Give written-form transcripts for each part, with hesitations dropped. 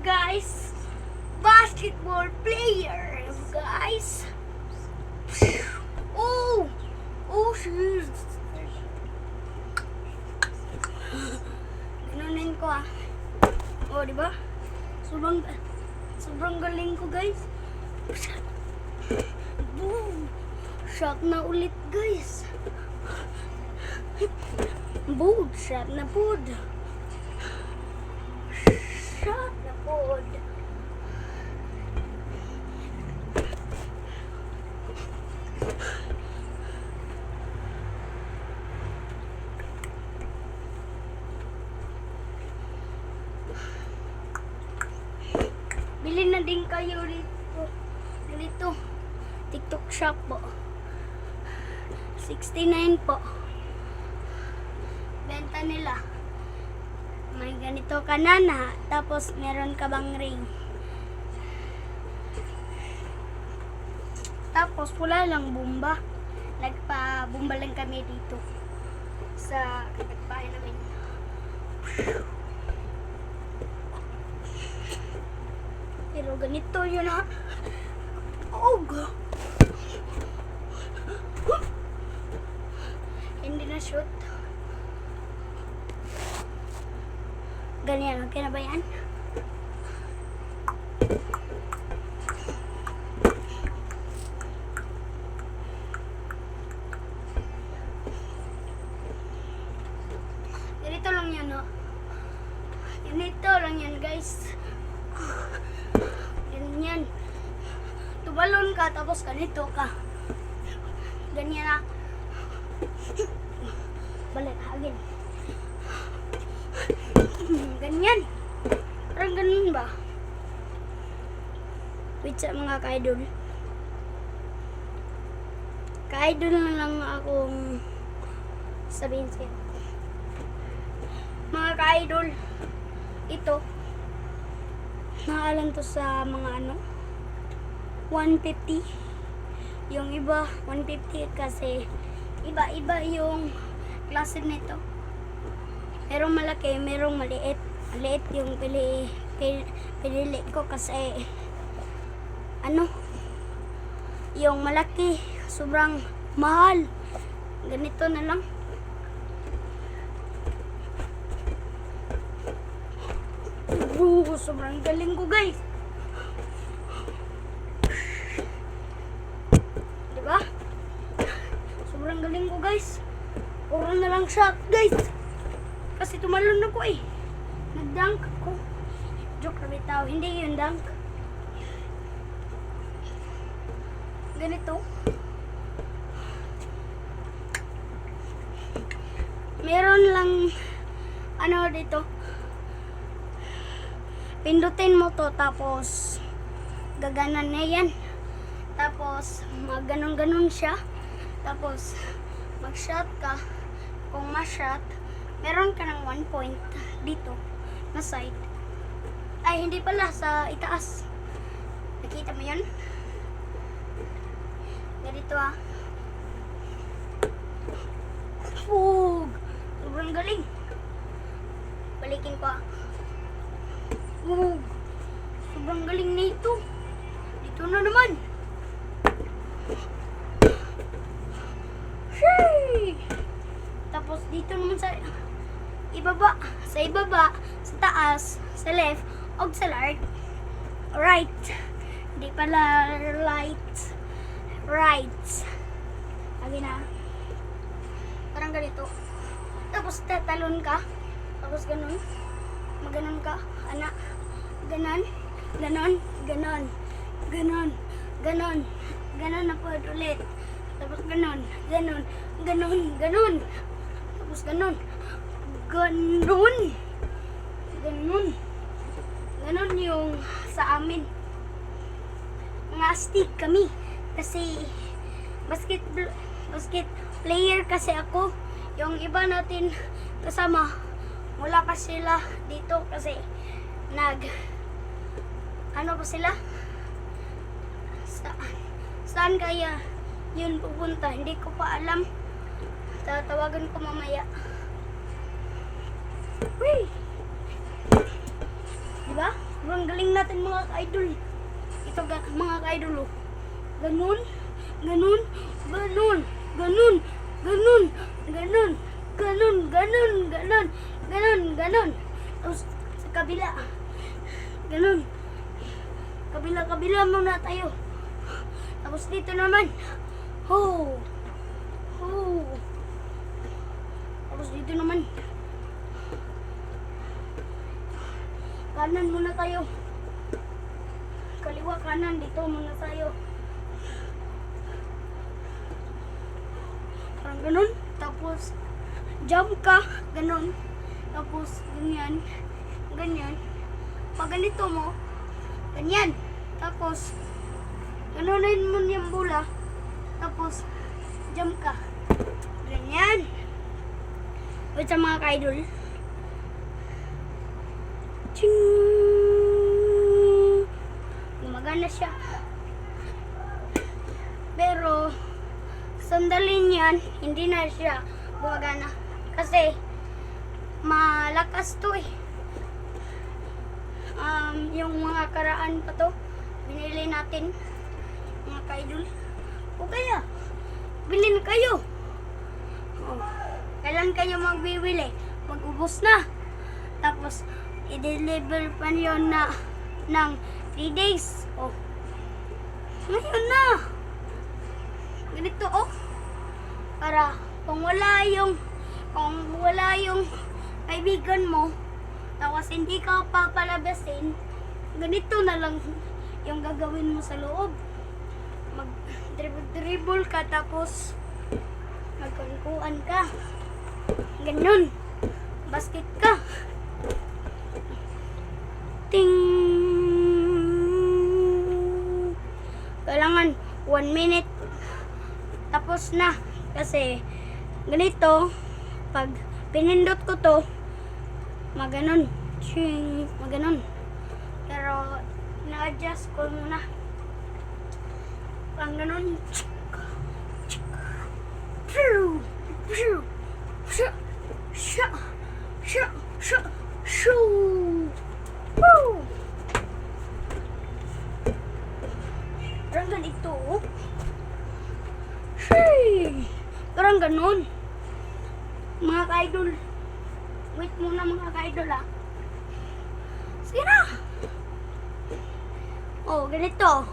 guys. Basketball players, guys. Oh, oh, shit. Ganunin ko ah. Oh, di ba? Sobrang galing ko, guys. Boom. Shot na ulit, guys. Boom, shot na pod. Shot na pod. Bili na din kayo dito. TikTok shop po. 69 po. Benta nila. May ganito ka na, tapos meron ka bang ring. Tapos wala lang bomba. Nagpa-bomba lang kami dito sa kapitbahay namin. Pero ganito yun ha. Oh, hindi na shoot. Ganyan, okay na ba yan? Ganito lang yan, no? Ganito lang yan, guys. Ganyan. Tubalon ka, tapos ganito ka. Ganyan na. Balik, hagin. Ganyan. Parang ganun ba? Wait sa mga ka-idol. Ka-idol na lang akong sabihin sa'yo. Mga ka-idol, ito, nakalan to sa mga 150. Yung iba, 150 kasi iba-iba yung klase nito. Merong malaki, merong maliit. Maliit yung pinili ko kasi yung malaki sobrang mahal. Ganito na lang. Sobrang galing ko, guys. Diba? Sobrang galing ko, guys. Puro na lang shot, guys. Kasi tumalon ako eh. Nag-dunk ako. Joke na bitaw. Hindi yun dunk. Ganito. Meron lang dito. Pindutin mo to, tapos gaganan na yan. Tapos magganon-ganon siya. Tapos mag-shot ka. Kung ma-shot, meron ka ng 1 point dito na side. Ay, hindi pala, sa itaas. Nakita mo yun? Ganito ah. Pug! Sobrang galing. Balikin ko ah. Pug! Sobrang galing na ito. Dito na naman. Shhh! Tapos dito naman sa ibaba, sa taas, sa left, o sa right. Hindi pala right. Lagi na. Parang ganito. Tapos tatalon ka. Tapos ganun. Maganon ka. Anak. Ganon. Ganon na po ulit. Tapos ganon. Tapos ganon. Ganon yung sa amin. Mga astig kami. Kasi basket player kasi ako. Yung iba natin kasama, wala pa sila dito kasi pa sila? Saan kaya yun pupunta? Hindi ko pa alam. Tatawagan ko mamaya. Whee! Diba? Sobrang galing natin mga ka-idol. Ito mga ka-idol. Oh. Ganun, ganun, ganun, ganun, ganun, ganun, ganun, ganun, ganun, ganun, ganun. Tapos sa kabila. Ganun. Kabila muna tayo. Tapos dito naman. Oh. Oh. Tapos dito naman. Kanan muna tayo. Kaliwa kanan dito muna tayo. Parang ganun. Tapos jump ka. Ganun. Tapos ganyan. Ganyan. Pag ganito mo. Ganyan. Tapos ganunin mo yung bola. Tapos jump ka. Ganyan. Wait sa mga ka-idol. Ching! Gumagana siya. Pero sandali niyan, hindi na siya gumagana. Kasi malakas to eh. Yung mga karaan pa to, binili natin. Mga ka-idol. O kaya, bili na kayo. Oh, kailan kayo magbibili? Mag-ubos na. Tapos, i-deliver pa yun na ng 3 days. Oh. Ngayon na. Ganito oh. Para kung wala yung kaibigan mo, tapos hindi ka papalabasin, ganito na lang yung gagawin mo sa loob. Mag-dribble ka tapos magkunkuan ka. Ganun. Basket ka. Ting! Kailangan 1 minute. Tapos na. Kasi ganito, pag pinindot ko to, maganon. Maganon. Pero na-adjust ko muna. Pang ganun. Parang ganito. Parang ganun. Mga ka-idol. Wait muna mga ka-idol ah. Sige na. Oh, ganito.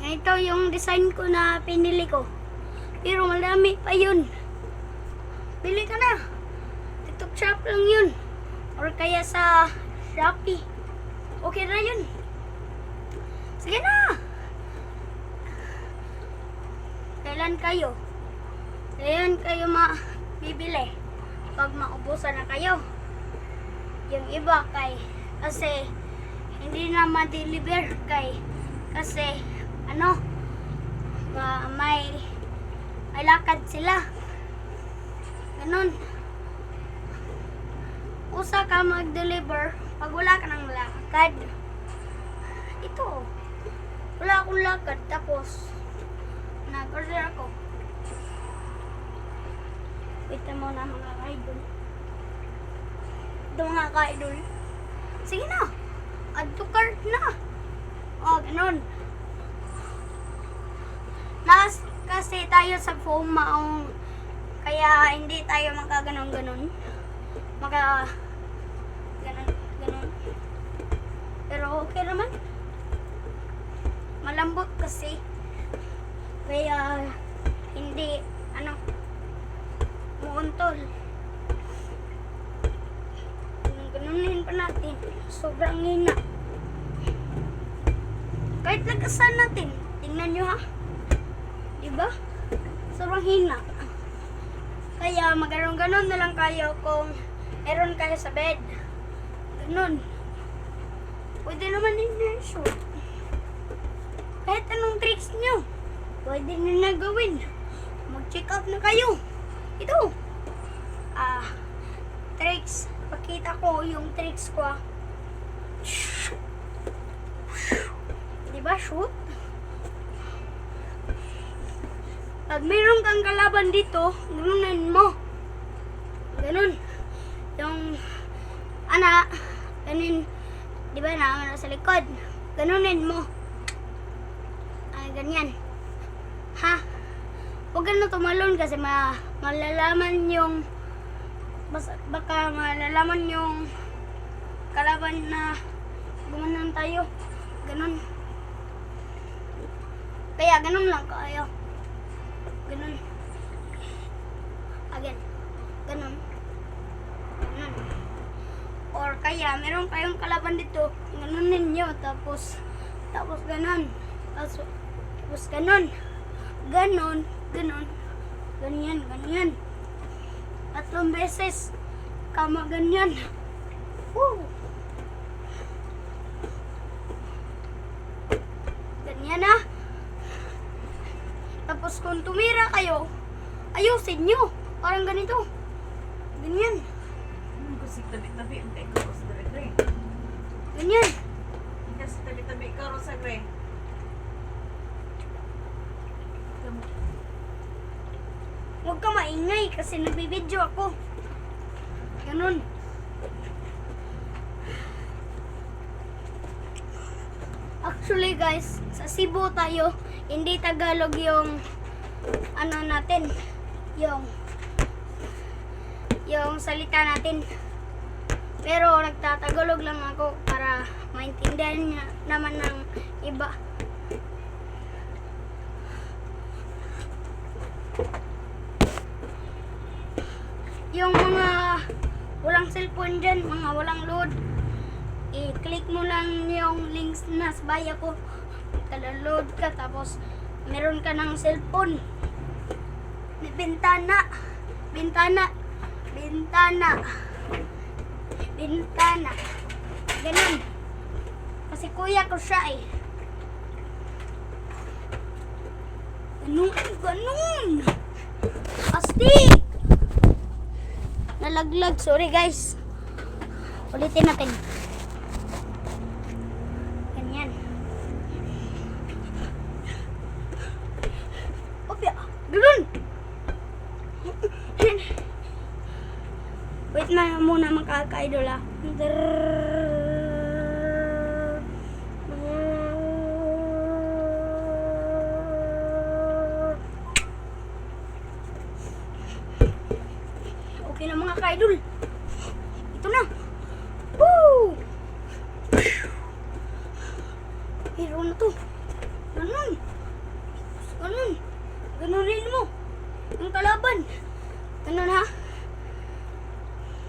Ganito yung design ko na pinili ko. Pero malami pa yun. Bili ka na. TikTok shop lang yun. Or kaya sa Shopee. Okay na yun. Sige na. Kailan kayo bibili? Pag maubusan na kayo. Yung iba kasi hindi na ma-deliver kasi may lakad sila. Ganun. Usa ka mag-deliver pag wala ka ng lakad. Ito. Wala akong lakad tapos nag-order ako. Wait mo na mga ka-idol. Ito mga ka-idol. Sige na. Add to cart na. O, ganun. Kasi tayo sa phone maong kaya hindi tayo makaganon-ganon. Ganon. Pero okay naman. Malambot kasi. Kaya hindi muuntol. Ganunin pa natin. Sobrang hina. Kahit lagasan natin. Tingnan nyo ha. Diba? Sobrang hina. Kaya maganon-ganon na lang kayo kung meron kayo sa bed. Ganon. Pwede naman in-shoot. Kahit anong tricks nyo, pwede nyo na gawin. Mag-check up na kayo. Ito. Tricks. Pakita ko yung tricks ko. Diba, shoot? Pag mayroon kang kalaban dito, ganunin mo. Ganun. Yung, ganin, Di ba na sa likod? Ganunin mo. Ay, ganyan. Ha? Huwag ka na tumalon kasi malalaman yung baka malalaman yung kalaban na gumanon tayo. Ganon. Kaya ganon lang kayo. Ganon. Again. Ganon. Ganon. Or kaya meron kayong kalaban dito. Ganon ninyo. Tapos ganon. Tapos ganon. Ganon. Ganon. Ganyan. Ganyan. 3 beses. Kama ganyan. Woo! Ganyan na. Tapos kung tumira kayo, ayusin nyo. Parang ganito. Ganyan. Kasi tabi-tabi ang tayo sa dire-dire. Ganyan. Kasi tabi-tabi ka ro sa gre. Huwag ka maingay kasi nagbibideo ako. Ganun. Actually guys, sa Cebu tayo, hindi Tagalog yung ano natin, yung salita natin. Pero nagtatagalog lang ako para maintindihan niya naman ng iba. Yung mga walang cellphone dyan, mga walang load, i-click mo lang yung links na sa baya ko. Load ka, tapos meron ka ng cellphone. May bintana. Bintana. Bintana. Bintana. Ganun. Kasi kuya ko siya eh. Ganun. Ganun. Astig. Nalaglag. Sorry guys. Ulitin natin. Ganyan. Opya. Ganun. Wait na muna mga ka-idol ah. Okay na mga ka-idol. Ito na. Woo! Hero na to. Ganun. Ganun. Ganunin mo. Yung kalaban. Ganun ha.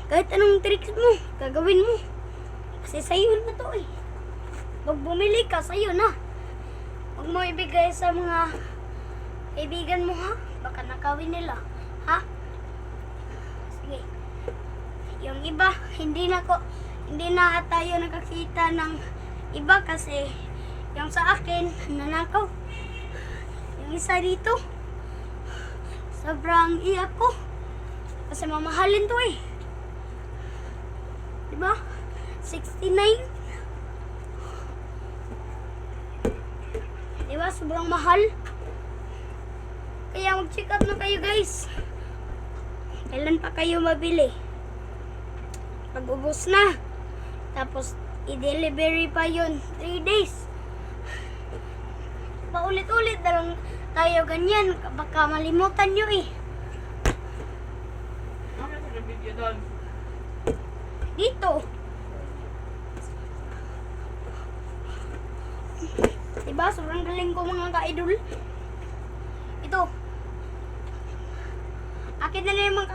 Kahit anong tricks mo, gagawin mo. Kasi sa'yo na to eh. Pag bumili ka, sa'yo na. Huwag mo ibigay sa mga kaibigan mo ha. Baka nakawin nila. Ha? Sige. Yung iba, hindi na tayo nakakita ng iba kasi yung sa akin, nanakaw. Yung isa dito, sobrang iyak ko. Kasi mamahalin to eh. Diba? 69. Diba? Sobrang mahal. Kaya mag-check up na kayo guys. Kailan pa kayo mabili? Pag ubos na. Tapos, i-delivery pa yun. 3 days. Paulit-ulit na lang tayo ganyan. Baka malimutan nyo eh. Ano sa video doon? Dito. Diba? Sobrang galing ko mga ka-idol. Ito. Akin na na yung mga